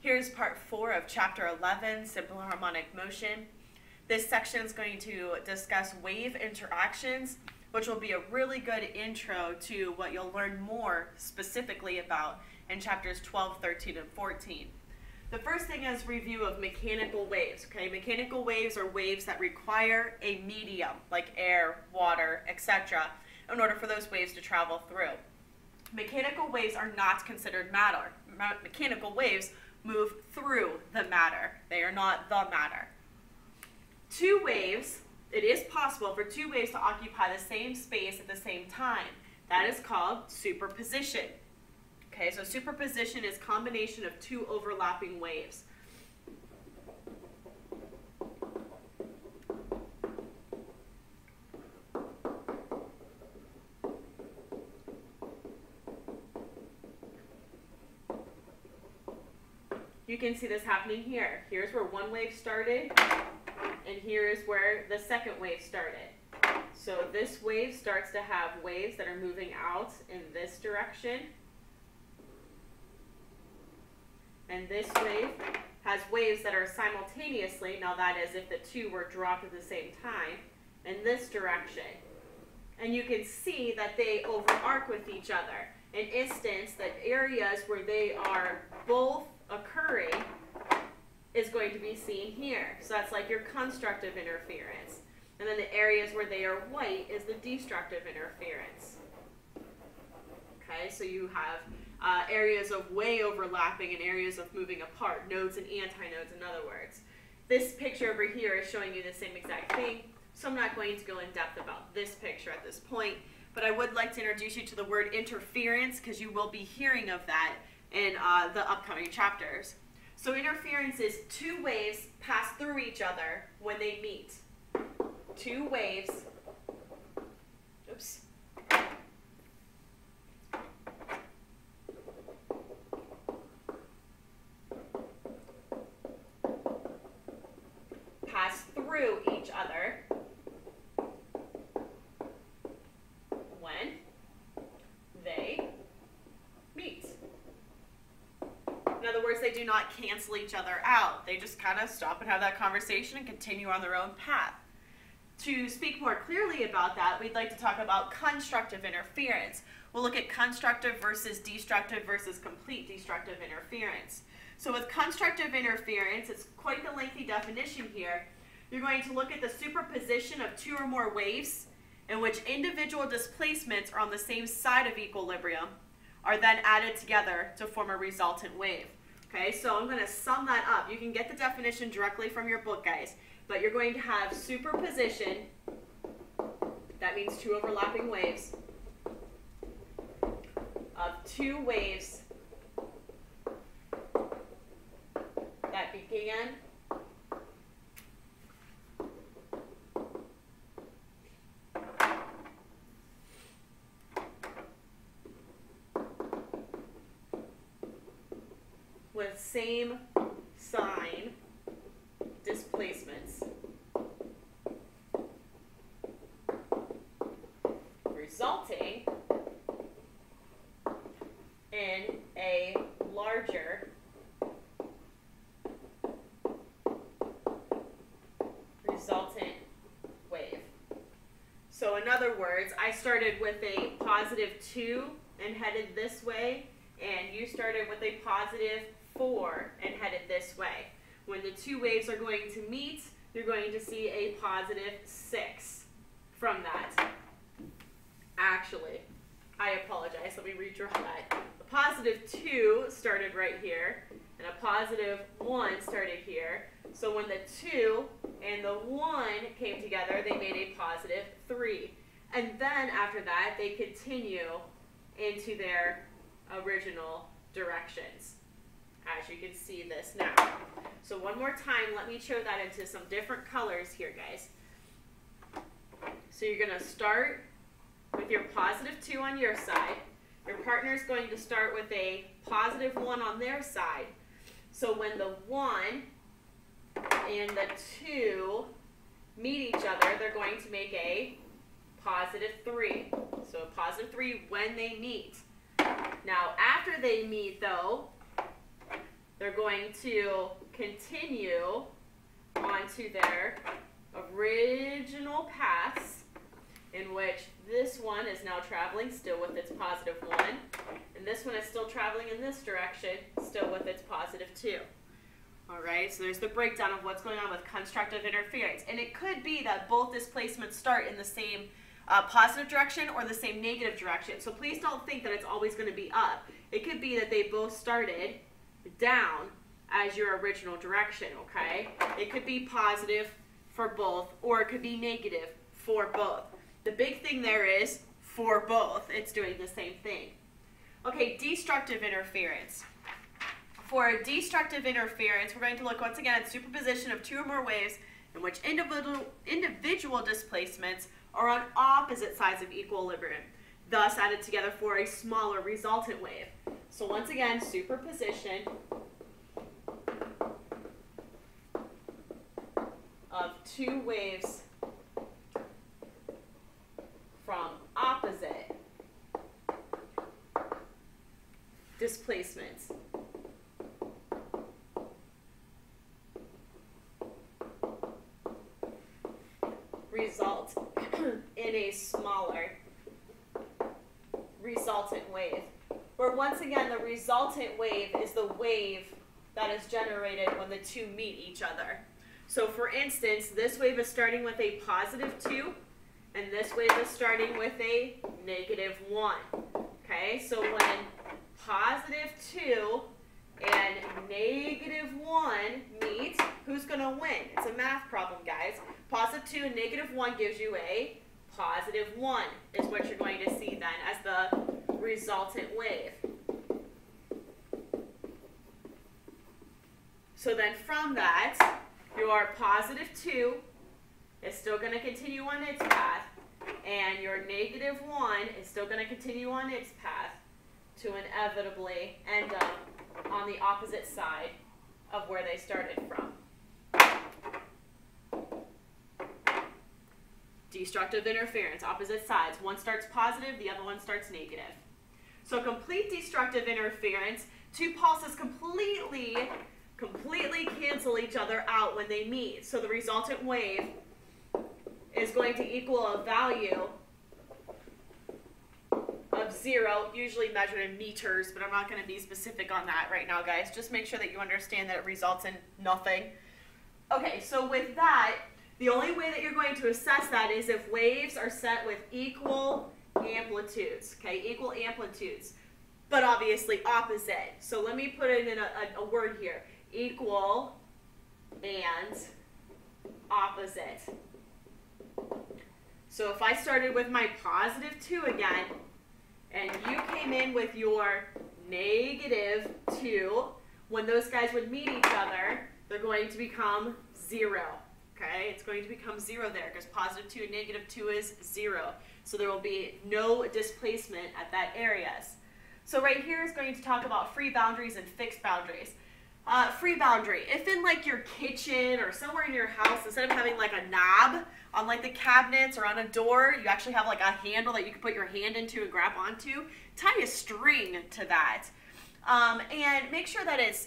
Here's part 4 of chapter 11, simple harmonic motion. This section is going to discuss wave interactions, which will be a really good intro to what you'll learn more specifically about in chapters 12, 13, and 14. The first thing is review of mechanical waves. Okay, mechanical waves are waves that require a medium like air, water, etc. in order for those waves to travel through. Mechanical waves are not considered matter. Mechanical waves move through the matter. They are not the matter. Two waves, it is possible for two waves to occupy the same space at the same time. That is called superposition. Okay, so superposition is combination of two overlapping waves. You can see this happening here. Here's where one wave started, and here's where the second wave started. So this wave starts to have waves that are moving out in this direction. And this wave has waves that are simultaneously, now that is if the two were dropped at the same time, in this direction. And you can see that they over-arc with each other. An instance that areas where they are both occurring is going to be seen here. So that's like your constructive interference. And then the areas where they are white is the destructive interference. Okay, so you have areas of way overlapping and areas of moving apart, nodes and antinodes in other words. This picture over here is showing you the same exact thing, so I'm not going to go in depth about this picture at this point, but I would like to introduce you to the word interference because you will be hearing of that in the upcoming chapters. So interference is two waves pass through each other when they meet. Two waves, oops. Pass through each other when they meet. In other words, they do not cancel each other out. They just kind of stop and have that conversation and continue on their own path. To speak more clearly about that, we'd like to talk about constructive interference. We'll look at constructive versus destructive versus complete destructive interference. So with constructive interference, it's quite the lengthy definition here. You're going to look at the superposition of two or more waves in which individual displacements are on the same side of equilibrium are then added together to form a resultant wave. Okay, so I'm going to sum that up. You can get the definition directly from your book, guys, but you're going to have superposition, that means two overlapping waves, of two waves that began with same sign displacements, resulting in a larger resultant wave. So in other words, I started with a positive 2 and headed this way, and you started with a positive 4 and headed this way. When the two waves are going to meet, you're going to see a positive 6 from that. Actually, I apologize. Let me redraw that. A positive 2 started right here, and a positive 1 started here. So when the 2 and the 1 came together, they made a positive 3. And then after that, they continue into their original directions, as you can see this now. So one more time, let me show that into some different colors here, guys. So you're going to start with your positive 2 on your side. Your partner is going to start with a positive 1 on their side. So when the 1 and the 2 meet each other, they're going to make a positive 3. So a positive 3 when they meet. Now, after they meet, though, they're going to continue onto their original paths, in which this one is now traveling still with its positive 1, and this one is still traveling in this direction, still with its positive 2. All right, so there's the breakdown of what's going on with constructive interference. And it could be that both displacements start in the same positive direction or the same negative direction. So please don't think that it's always going to be up. It could be that they both started down as your original direction, okay? It could be positive for both, or it could be negative for both. The big thing there is for both, it's doing the same thing. Okay, destructive interference. For destructive interference, we're going to look once again at superposition of two or more waves in which individual displacements are on opposite sides of equilibrium, thus added together for a smaller resultant wave. So once again, superposition of two waves from opposite displacements. Result in a smaller resultant wave. Where once again the resultant wave is the wave that is generated when the two meet each other. So for instance, this wave is starting with a positive 2, and this wave is starting with a negative 1. Okay, so when positive 2 and negative 1 meet, who's going to win? It's a math problem, guys. Positive 2 and negative 1 gives you a positive 1, is what you're going to see then as the resultant wave. So then from that, your positive 2 is still going to continue on its path, and your negative 1 is still going to continue on its path to inevitably end up on the opposite side of where they started from. Destructive interference, opposite sides. One starts positive, the other one starts negative. So complete destructive interference, two pulses completely cancel each other out when they meet. So the resultant wave is going to equal a value of 0, usually measured in meters, but I'm not going to be specific on that right now, guys. Just make sure that you understand that it results in nothing. Okay, so with that, the only way that you're going to assess that is if waves are set with equal amplitudes, okay, equal amplitudes, but obviously opposite. So let me put it in a word here, equal and opposite. So if I started with my positive 2 again, and you came in with your negative 2, when those guys would meet each other, they're going to become 0. Okay, it's going to become 0 there because positive 2 and negative 2 is 0. So there will be no displacement at that areas. So right here is going to talk about free boundaries and fixed boundaries. Free boundary, if in like your kitchen or somewhere in your house, instead of having like a knob on like the cabinets or on a door, you actually have like a handle that you can put your hand into and grab onto, tie a string to that. And make sure that it's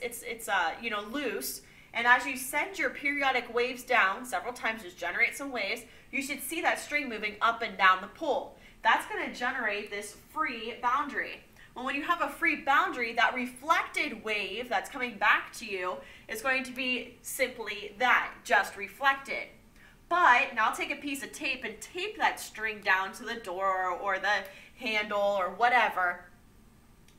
you know, loose. And as you send your periodic waves down several times, just generate some waves, you should see that string moving up and down the pole. That's going to generate this free boundary. Well, when you have a free boundary, that reflected wave that's coming back to you is going to be simply that, just reflected. But now take a piece of tape and tape that string down to the door or the handle or whatever,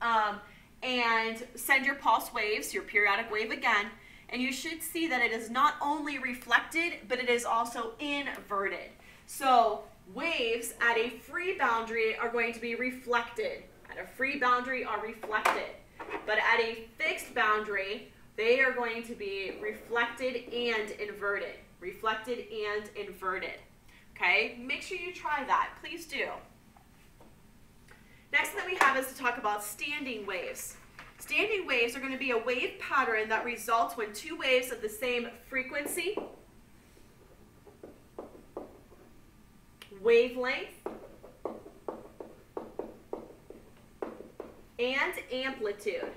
and send your pulse waves, your periodic wave again, and you should see that it is not only reflected, but it is also inverted. So waves at a free boundary are going to be reflected. At a free boundary are reflected. But at a fixed boundary, they are going to be reflected and inverted. Reflected and inverted. Okay? Make sure you try that. Please do. Next thing that we have is to talk about standing waves. Standing waves are going to be a wave pattern that results when two waves of the same frequency, wavelength, and amplitude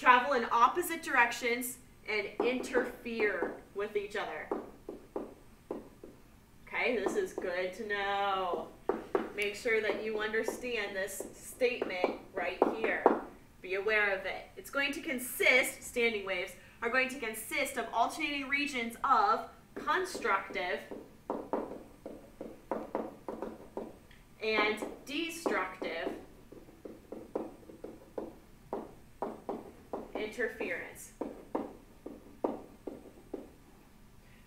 travel in opposite directions and interfere with each other. Okay, this is good to know. Make sure that you understand this statement right here. Be aware of it. It's going to consist, standing waves, are going to consist of alternating regions of constructive and destructive interference.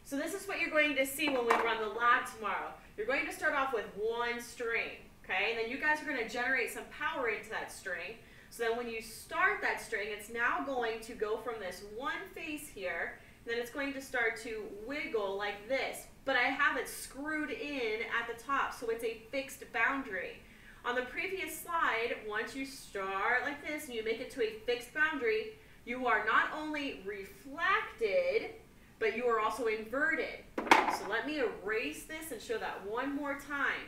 So this is what you're going to see when we run the lab tomorrow. You're going to start off with one string, okay? And then you guys are going to generate some power into that string. So then when you start that string, it's now going to go from this one face here, and then it's going to start to wiggle like this. But I have it screwed in at the top, so it's a fixed boundary. On the previous slide, once you start like this and you make it to a fixed boundary, you are not only reflected, but you are also inverted. So let me erase this and show that one more time.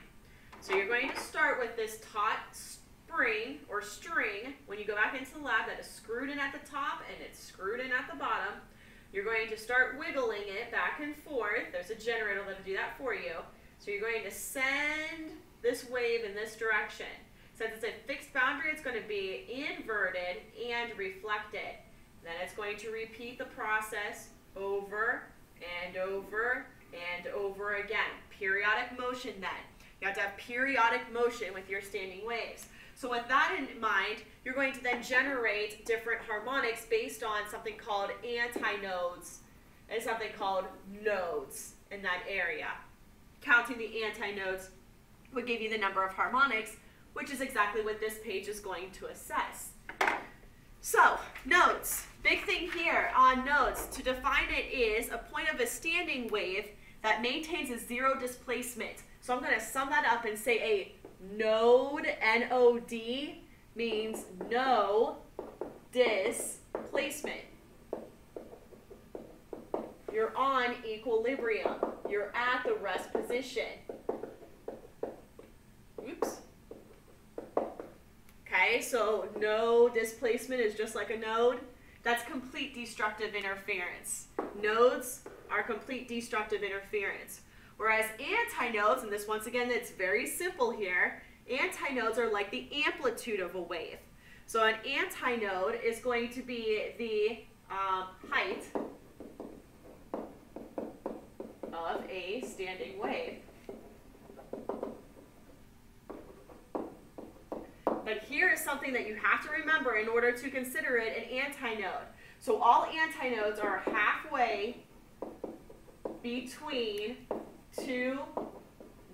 So you're going to start with this taut spring or string. When you go back into the lab, that is screwed in at the top and it's screwed in at the bottom. You're going to start wiggling it back and forth. There's a generator that'll do that for you. So you're going to send this wave in this direction. Since it's a fixed boundary, it's going to be inverted and reflected. Then it's going to repeat the process over and over and over again. Periodic motion then. You have to have periodic motion with your standing waves. So with that in mind, you're going to then generate different harmonics based on something called antinodes and something called nodes in that area. Counting the antinodes would give you the number of harmonics, which is exactly what this page is going to assess. So, nodes. Big thing here on nodes. To define it is a point of a standing wave that maintains a zero displacement. So I'm going to sum that up and say a node, N-O-D, means no displacement. You're on equilibrium. You're at the rest position. Oops. Okay, so no displacement is just like a node. That's complete destructive interference. Nodes are complete destructive interference. Whereas antinodes, and this once again, it's very simple here, antinodes are like the amplitude of a wave. So an antinode is going to be the height of a standing wave. But here is something that you have to remember in order to consider it an antinode. So all antinodes are halfway between two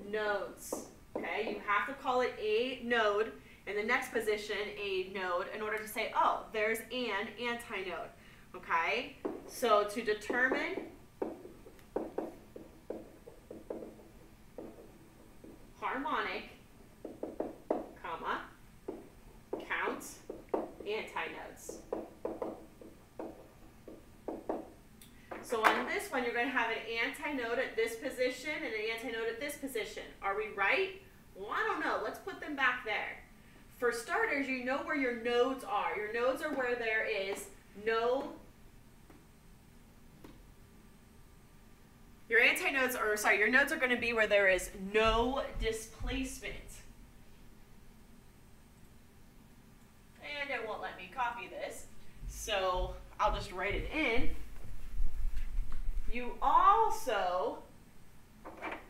nodes. Okay, you have to call it a node, and the next position a node, in order to say, oh, there's an antinode. Okay, so to determine harmonic, comma, count antinodes. So on this one, you're going to have an antinode at this position and an antinode at this position. Are we right? Well, I don't know. Let's put them back there. For starters, you know where your nodes are. Your nodes are where there is no... Your nodes are going to be where there is no displacement. And it won't let me copy this, so I'll just write it in. You also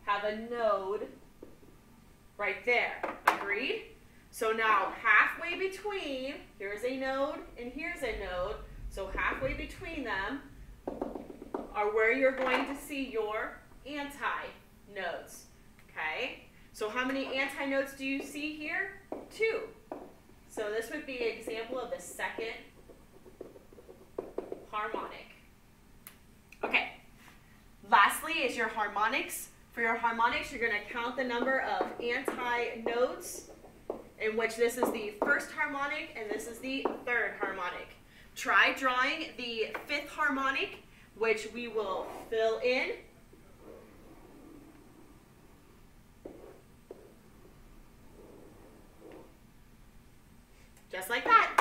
have a node right there. Agreed? So now halfway between, here's a node and here's a node, so halfway between them are where you're going to see your antinodes. Okay? So how many antinodes do you see here? 2. So this would be an example of the second harmonic. Okay. Lastly is your harmonics. For your harmonics, you're going to count the number of antinodes, in which this is the first harmonic and this is the third harmonic. Try drawing the fifth harmonic, which we will fill in. Just like that.